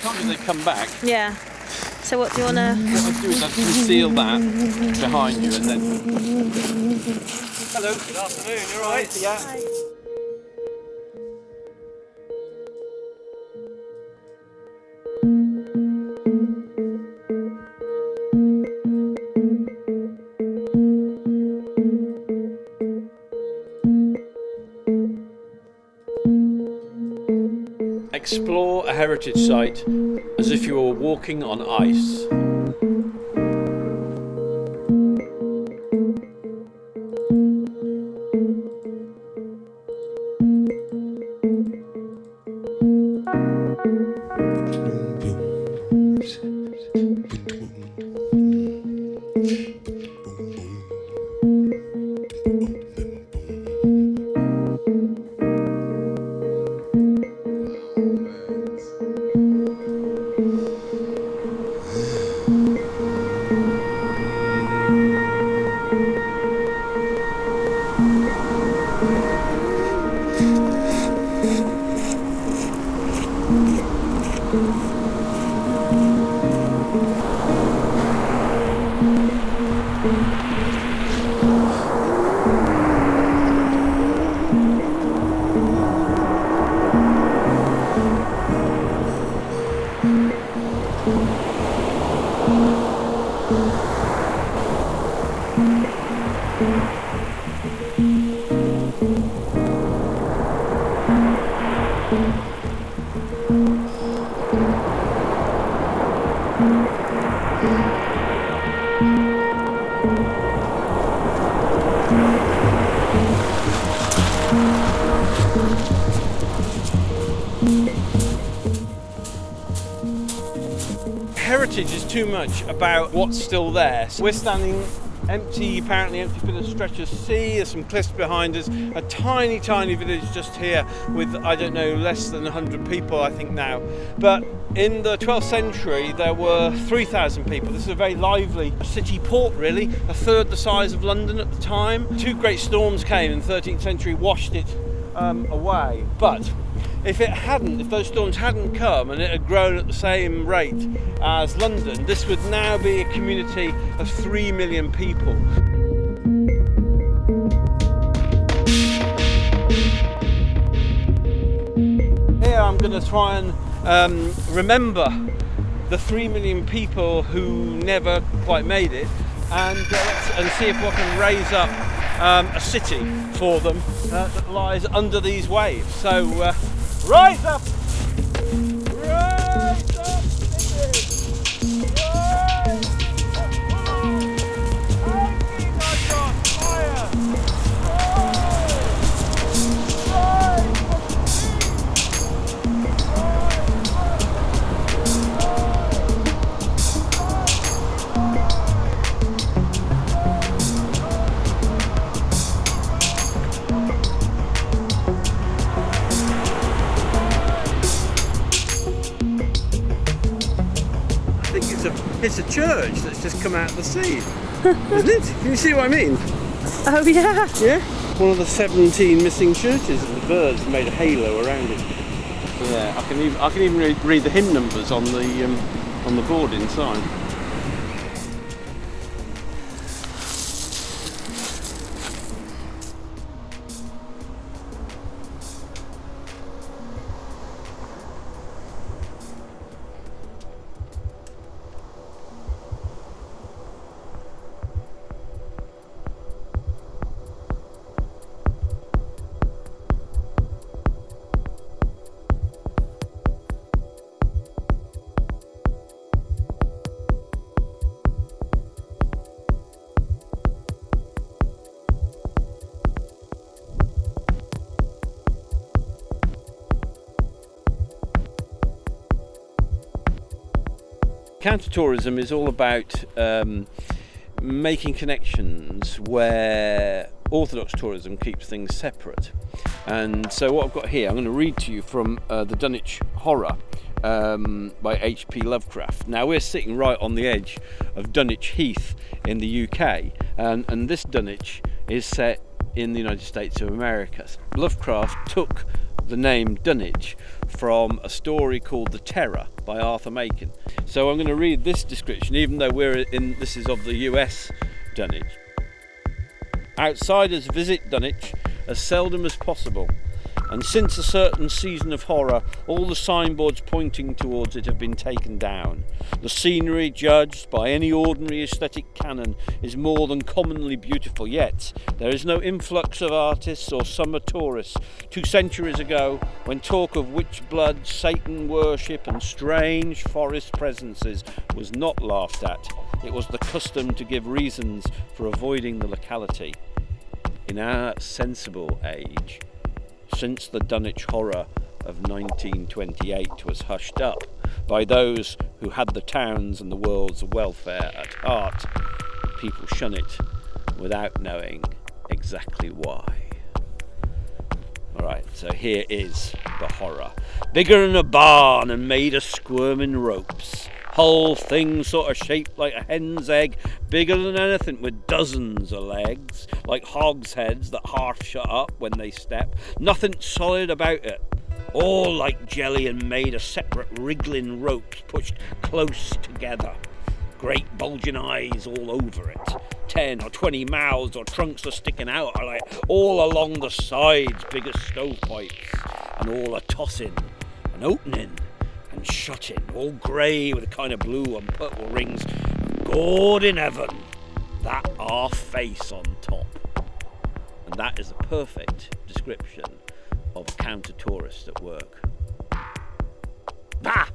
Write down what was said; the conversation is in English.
told you they'd come back. Yeah. So what do you want to... What I do is I conceal that behind you and then... Hello. Good afternoon, you alright? Yeah. Hi. Explore a heritage site as if you were walking on ice. Heritage is too much about what's still there. So we're standing apparently empty bit of stretch of sea. There's some cliffs behind us. A tiny, tiny village just here with, I don't know, less than 100 people, I think now. But in the 12th century, there were 3,000 people. This is a very lively city port, really, a third the size of London at the time. Two great storms came in the 13th century, washed it away. But if those storms hadn't come and it had grown at the same rate as London, this would now be a community of 3 million people. Here I'm going to try and remember the 3 million people who never quite made it, and see if we can raise up a city for them that lies under these waves. So rise up! Rise up, city! Rise up! I got fire! It's a church that's just come out of the sea, isn't it? Can you see what I mean? Oh yeah. Yeah. One of the 17 missing churches, and the birds made a halo around it. Yeah, I can even read the hymn numbers on the board inside. Counter-tourism is all about making connections where orthodox tourism keeps things separate. And so what I've got here, I'm going to read to you from the Dunwich Horror by H.P. Lovecraft. Now we're sitting right on the edge of Dunwich Heath in the UK, and this Dunwich is set in the United States of America. Lovecraft took the name Dunwich from a story called The Terror by Arthur Machen. So I'm going to read this description, even though this is of the US Dunwich. Outsiders visit Dunwich as seldom as possible, and since a certain season of horror, all the signboards pointing towards it have been taken down. The scenery, judged by any ordinary aesthetic canon, is more than commonly beautiful, yet there is no influx of artists or summer tourists. 2 centuries ago, when talk of witch blood, Satan worship and strange forest presences was not laughed at, it was the custom to give reasons for avoiding the locality. In our sensible age, since the Dunwich horror of 1928 was hushed up by those who had the town's and the world's welfare at heart, people shun it without knowing exactly why. Alright, so here is the horror. Bigger than a barn and made of squirming ropes. Whole thing sort of shaped like a hen's egg, bigger than anything with dozens of legs, like hogsheads that half shut up when they step. Nothing solid about it. All like jelly and made of separate wriggling ropes pushed close together. Great bulging eyes all over it. 10 or 20 mouths or trunks are sticking out like all along the sides, big as stovepipes, and all a tossing and opening and shutting, all grey with a kind of blue and purple rings. God in heaven, that our face on top. And that is a perfect description of a counter-tourist at work. Bah!